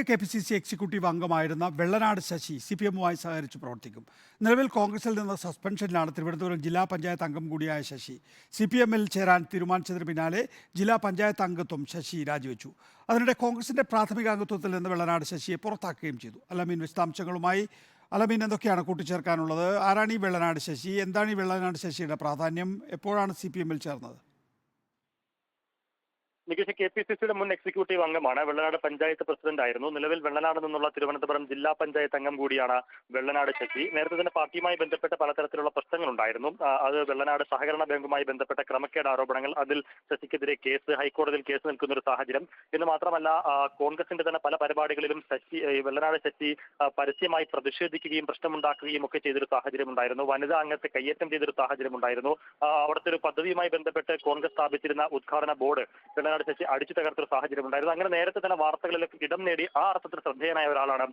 KPCC executive അംഗമായിരുന്ന വെള്ളനാട് ശശി CPMുമായി സഹകരിച്ച് പ്രവർത്തിക്കും. നിലവിൽ കോൺഗ്രസിൽ നിന്ന് സസ്പെൻഷനിലാണ് തിരുവനന്തപുരം ജില്ലാ പഞ്ചായത്ത് അംഗം കൂടിയായ ശശി. CPMൽ ചേരാൻ തീരുമാനിച്ചതിന് പിന്നാലെ ജില്ലാ പഞ്ചായത്ത് അംഗത്വം ശശി രാജിവെച്ചു. അതിനിടെ കോൺഗ്രസിന്റെ പ്രാഥമിക അംഗത്വത്തിൽ നിന്ന് വെള്ളനാട് ശശിയെ പുറത്താക്കുകയും ചെയ്തു. അലമീൻ വിശദാംശങ്ങളുമായി. അലമീൻ, എന്തൊക്കെയാണ് കൂട്ടിച്ചേർക്കാനുള്ളത്? ആരാണ് ഈ വെള്ളനാട് ശശി? എന്താണ് ഈ വെള്ളനാട് ശശിയുടെ പ്രാധാന്യം? എപ്പോഴാണ് CPMൽ ചേർന്നത്? നികേഷ് KPCCയുടെ മുൻ എക്സിക്യൂട്ടീവ് അംഗമാണ്. വെള്ളനാട് പഞ്ചായത്ത് പ്രസിഡന്റ് ആയിരുന്നു. നിലവിൽ വെള്ളനാട് നിന്നുള്ള തിരുവനന്തപുരം ജില്ലാ പഞ്ചായത്ത് അംഗം കൂടിയാണ് വെള്ളനാട് ശശി. നേരത്തെ തന്നെ പാർട്ടിയുമായി ബന്ധപ്പെട്ട പലതരത്തിലുള്ള പ്രശ്നങ്ങളുണ്ടായിരുന്നു. അത് വെള്ളനാട് സഹകരണ ബാങ്കുമായി ബന്ധപ്പെട്ട ക്രമക്കേട് ആരോപണങ്ങൾ, അതിൽ ശശിക്കെതിരെ ഹൈക്കോടതിയിൽ കേസ് നിൽക്കുന്ന ഒരു സാഹചര്യം. എന്ന് മാത്രമല്ല, കോൺഗ്രസിന്റെ തന്നെ പല പരിപാടികളിലും വെള്ളനാട് ശശി പരസ്യമായി പ്രതിഷേധിക്കുകയും പ്രശ്നമുണ്ടാക്കുകയും ഒക്കെ ചെയ്തൊരു സാഹചര്യം ഉണ്ടായിരുന്നു. വനിതാ അംഗത്തെ കയ്യേറ്റം ചെയ്തൊരു സാഹചര്യം ഉണ്ടായിരുന്നു. അവിടുത്തെ ഒരു പദ്ധതിയുമായി ബന്ധപ്പെട്ട് കോൺഗ്രസ് സ്ഥാപിച്ചിരുന്ന ഉദ്ഘാടന ബോർഡ് ശശി അടിച്ചു തകർത്തൊരു സാഹചര്യം ഉണ്ടായിരുന്നു. അങ്ങനെ നേരത്തെ തന്നെ വാർത്തകളിലൊക്കെ ഇടം നേടി ആ അർത്ഥത്തിൽ ശ്രദ്ധേയനായ ഒരാളാണ്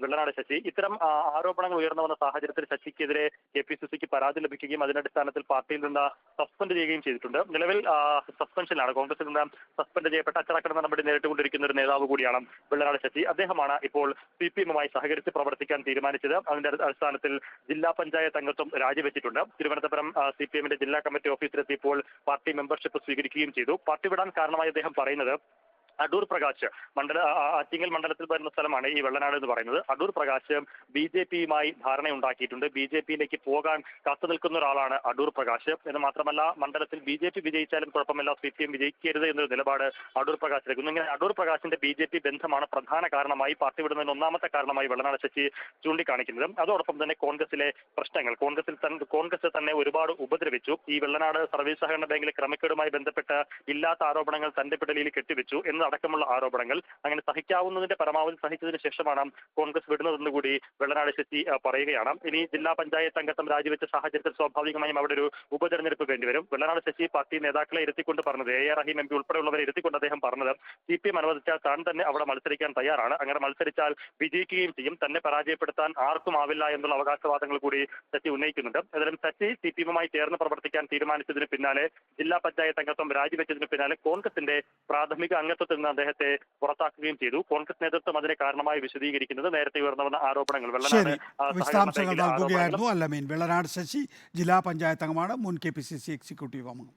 വെള്ളനാട് ശശി. ഇത്തരം ആരോപണങ്ങൾ ഉയർന്നു വന്ന സാഹചര്യത്തിൽ ശശിക്കെതിരെ KPCCക്ക് പരാതി ലഭിക്കുകയും അതിനടിസ്ഥാനത്തിൽ പാർട്ടിയിൽ നിന്ന് സസ്പെൻഡ് ചെയ്യുകയും ചെയ്തിട്ടുണ്ട്. നിലവിൽ സസ്പെൻഷനിലാണ്. കോൺഗ്രസിൽ നിന്ന് സസ്പെൻഡ് ചെയ്യപ്പെട്ട അച്ചടക്ക നടപടി നേരിട്ടുകൊണ്ടിരിക്കുന്ന ഒരു നേതാവ് കൂടിയാണ് വെള്ളനാട് ശശി. അദ്ദേഹമാണ് ഇപ്പോൾ CPMുമായി സഹകരിച്ച് പ്രവർത്തിക്കാൻ തീരുമാനിച്ചത്. അതിന്റെ അടിസ്ഥാനത്തിൽ ജില്ലാ പഞ്ചായത്ത് അംഗത്വം രാജിവെച്ചിട്ടുണ്ട്. തിരുവനന്തപുരം CPMന്റെ ജില്ലാ കമ്മിറ്റി ഓഫീസിലെത്തിയപ്പോൾ പാർട്ടി മെമ്പർഷിപ്പ് സ്വീകരിക്കുകയും ചെയ്തു. പാർട്ടി വിടാൻ കാരണമായി അദ്ദേഹം പറയുന്നത്, അടൂർ പ്രകാശ് ആറ്റിങ്ങൽ മണ്ഡലത്തിൽ വരുന്ന സ്ഥലമാണ് ഈ വെള്ളനാട് എന്ന് പറയുന്നത്. അടൂർ പ്രകാശ് BJPയുമായി ധാരണയുണ്ടാക്കിയിട്ടുണ്ട്. BJPയിലേക്ക് പോകാൻ കാത്തു നിൽക്കുന്ന ഒരാളാണ് അടൂർ പ്രകാശ്. എന്ന് മാത്രമല്ല, മണ്ഡലത്തിൽ BJP വിജയിച്ചാലും കുഴപ്പമില്ല, CPM വിജയിക്കരുത് എന്നൊരു നിലപാട് അടൂർ പ്രകാശ് എടുക്കുന്നു. ഇങ്ങനെ അടൂർ പ്രകാശിന്റെ BJP ബന്ധമാണ് പ്രധാന കാരണമായി, പാർട്ടി വിടുന്നതിന് ഒന്നാമത്തെ കാരണമായി വെള്ളനാട് ശശി ചൂണ്ടിക്കാണിക്കുന്നത്. അതോടൊപ്പം തന്നെ കോൺഗ്രസിലെ പ്രശ്നങ്ങൾ, കോൺഗ്രസ് തന്നെ ഒരുപാട് ഉപദ്രവിച്ചു. ഈ വെള്ളനാട് സർവീസ് സഹകരണ ബാങ്കിലെ ക്രമക്കേടുമായി ബന്ധപ്പെട്ട് ഇല്ലാത്ത ആരോപണങ്ങൾ തന്റെ പിടലിൽ കെട്ടിവെച്ചു അടക്കമുള്ള ആരോപണങ്ങൾ. അങ്ങനെ സഹിക്കാവുന്നതിന്റെ പരമാവധി സഹിച്ചതിന് ശേഷമാണ് കോൺഗ്രസ് വിടുന്നതെന്ന് കൂടി വെള്ളനാട് ശശി പറയുകയാണ്. ഇനി ജില്ലാ പഞ്ചായത്ത് അംഗത്വം രാജിവെച്ച സാഹചര്യത്തിൽ സ്വാഭാവികമായും അവിടെ ഒരു ഉപതെരഞ്ഞെടുപ്പ് വേണ്ടിവരും. വെള്ളനാട് ശശി പാർട്ടി നേതാക്കളെ ഇരുത്തിക്കൊണ്ട് പറഞ്ഞത്, AR റഹീം MP ഉൾപ്പെടെയുള്ളവരെ ഇരുത്തിക്കൊണ്ട് അദ്ദേഹം പറഞ്ഞത്, CPM അനുവദിച്ചാൽ താൻ തന്നെ അവിടെ മത്സരിക്കാൻ തയ്യാറാണ്. അങ്ങനെ മത്സരിച്ചാൽ വിജയിക്കുകയും ചെയ്യും. തന്നെ പരാജയപ്പെടുത്താൻ ആർക്കും ആവില്ല എന്നുള്ള അവകാശവാദങ്ങൾ കൂടി ശശി ഉന്നയിക്കുന്നുണ്ട്. ഏതായാലും ശശി CPMുമായി ചേർന്ന് പ്രവർത്തിക്കാൻ തീരുമാനിച്ചതിന് പിന്നാലെ, ജില്ലാ പഞ്ചായത്ത് അംഗത്വം രാജിവെച്ചതിന് പിന്നാലെ കോൺഗ്രസിന്റെ പ്രാഥമിക അംഗത്വത്തിൽ നിന്ന് അദ്ദേഹത്തെ പുറത്താക്കുകയും ചെയ്തു. കോൺഗ്രസ് നേതൃത്വം അതിനെ കാരണമായി വിശദീകരിക്കുന്നത് നേരത്തെ ഉയർന്നു വന്ന ആരോപണങ്ങൾ. വിശദാംശങ്ങൾ നൽകുകയായിരുന്നു അലമീൻ. വെള്ളനാട് ശശി ജില്ലാ പഞ്ചായത്ത് അംഗമാണ്, മുൻ KPCC എക്സിക്യൂട്ടീവ് അംഗം.